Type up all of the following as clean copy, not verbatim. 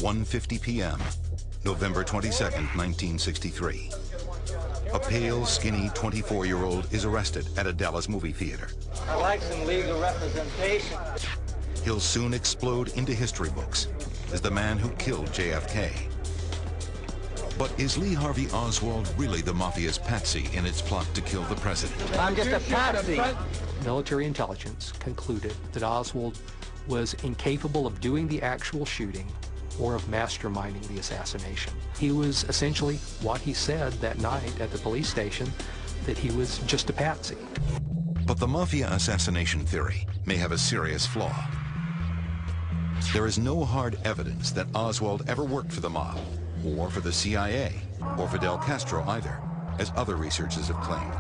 1:50 p.m., November 22nd, 1963. A pale, skinny 24-year-old is arrested at a Dallas movie theater. I'd like some legal representation. He'll soon explode into history books as the man who killed JFK. But is Lee Harvey Oswald really the mafia's patsy in its plot to kill the president? I'm just a patsy. Military intelligence concluded that Oswald was incapable of doing the actual shooting or of masterminding the assassination. He was essentially what he said that night at the police station, that he was just a patsy. But the mafia assassination theory may have a serious flaw. There is no hard evidence that Oswald ever worked for the mob, or for the CIA, or Fidel Castro either, as other researchers have claimed.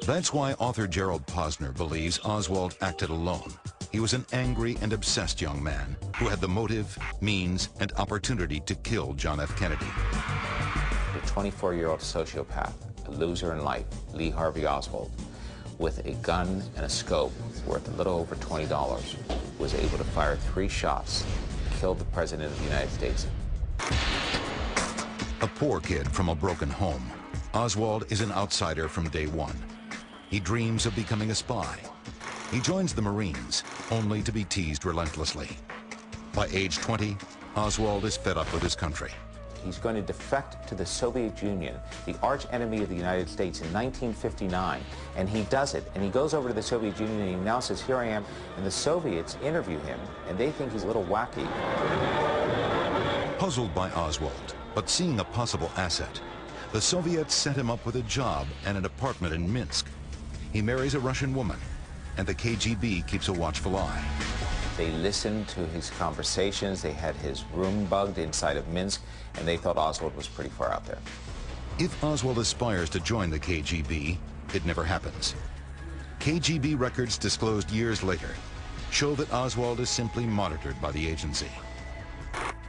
That's why author Gerald Posner believes Oswald acted alone. He was an angry and obsessed young man who had the motive, means, and opportunity to kill John F. Kennedy. The 24-year-old sociopath, a loser in life, Lee Harvey Oswald, with a gun and a scope worth a little over $20, was able to fire 3 shots, killed the President of the United States. A poor kid from a broken home, Oswald is an outsider from day one. He dreams of becoming a spy. He joins the Marines, only to be teased relentlessly. By age 20, Oswald is fed up with his country. He's going to defect to the Soviet Union, the arch enemy of the United States, in 1959, and he does it. And he goes over to the Soviet Union and he announces, "Here I am," and the Soviets interview him, and they think he's a little wacky. Puzzled by Oswald, but seeing a possible asset, the Soviets set him up with a job and an apartment in Minsk. He marries a Russian woman, and the KGB keeps a watchful eye. They listened to his conversations, they had his room bugged inside of Minsk, and they thought Oswald was pretty far out there. If Oswald aspires to join the KGB, it never happens. KGB records disclosed years later show that Oswald is simply monitored by the agency.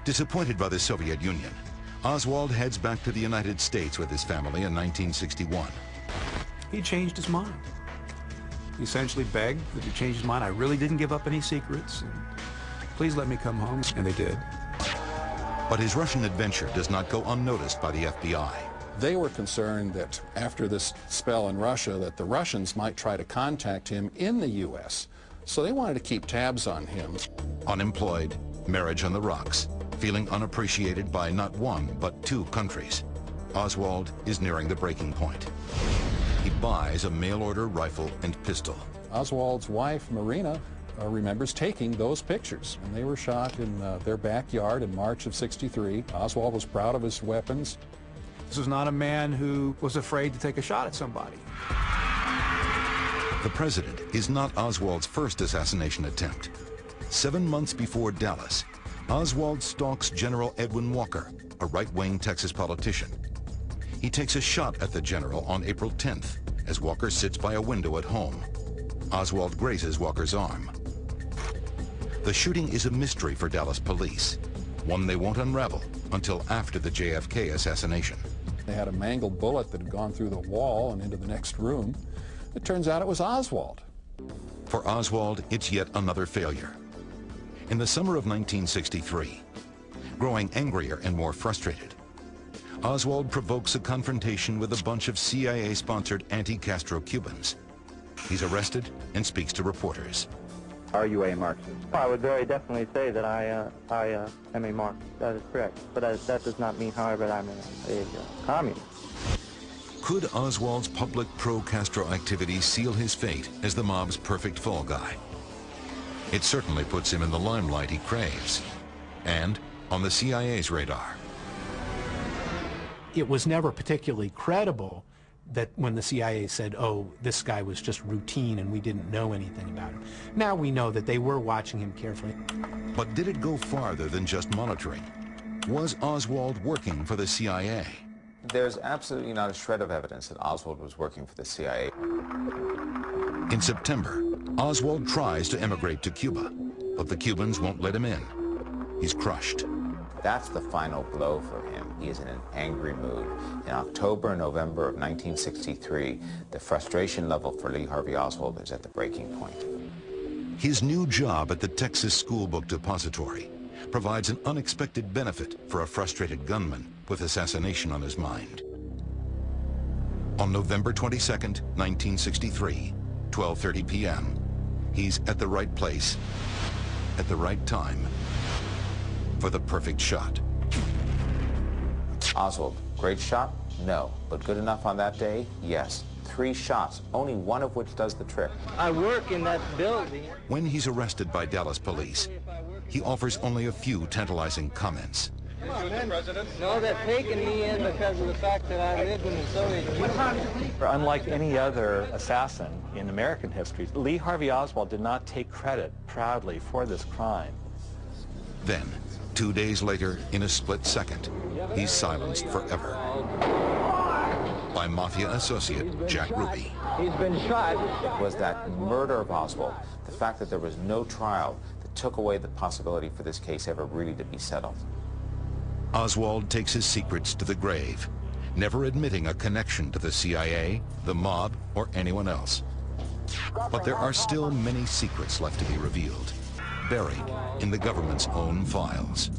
Disappointed by the Soviet Union, Oswald heads back to the United States with his family in 1961. He changed his mind. He essentially begged that he change his mind. I really didn't give up any secrets. And please let me come home. And they did. But his Russian adventure does not go unnoticed by the FBI. They were concerned that after this spell in Russia, that the Russians might try to contact him in the U.S. So they wanted to keep tabs on him. Unemployed, marriage on the rocks, feeling unappreciated by not one, but 2 countries. Oswald is nearing the breaking point. He buys a mail-order rifle and pistol. Oswald's wife, Marina, remembers taking those pictures, and they were shot in their backyard in March of '63. Oswald was proud of his weapons. This was not a man who was afraid to take a shot at somebody. The president is not Oswald's first assassination attempt. 7 months before Dallas, Oswald stalks General Edwin Walker, a right-wing Texas politician. He takes a shot at the general on April 10th as Walker sits by a window at home. Oswald grazes Walker's arm. The shooting is a mystery for Dallas police, one they won't unravel until after the JFK assassination. They had a mangled bullet that had gone through the wall and into the next room. It turns out it was Oswald. For Oswald, it's yet another failure. In the summer of 1963, growing angrier and more frustrated, Oswald provokes a confrontation with a bunch of CIA-sponsored anti-Castro Cubans. He's arrested and speaks to reporters. Are you a Marxist? I would very definitely say that I am a Marxist. That is correct. But that does not mean, however, that I'm a communist. Could Oswald's public pro-Castro activity seal his fate as the mob's perfect fall guy? It certainly puts him in the limelight he craves, and on the CIA's radar. It was never particularly credible that when the CIA said, oh, this guy was just routine and we didn't know anything about him. Now we know that they were watching him carefully. But did it go farther than just monitoring? Was Oswald working for the CIA? There's absolutely not a shred of evidence that Oswald was working for the CIA. In September, Oswald tries to emigrate to Cuba, but the Cubans won't let him in. He's crushed. That's the final blow for him. He is in an angry mood. In October and November of 1963, the frustration level for Lee Harvey Oswald is at the breaking point. His new job at the Texas School Book Depository provides an unexpected benefit for a frustrated gunman with assassination on his mind. On November 22nd, 1963, 12:30 p.m., he's at the right place, at the right time, for the perfect shot. Oswald, great shot? No. But good enough on that day? Yes. 3 shots, only one of which does the trick. I work in that building. When he's arrested by Dallas police, he offers only a few tantalizing comments. No, they're taking me in because of the fact that I lived in the Soviet Union. Unlike any other assassin in American history, Lee Harvey Oswald did not take credit proudly for this crime. Then, 2 days later, in a split second, he's silenced forever by mafia associate Jack Ruby. He's been shot. It was that murder of Oswald, the fact that there was no trial, that took away the possibility for this case ever really to be settled. Oswald takes his secrets to the grave, never admitting a connection to the CIA, the mob, or anyone else. But there are still many secrets left to be revealed, buried in the government's own files.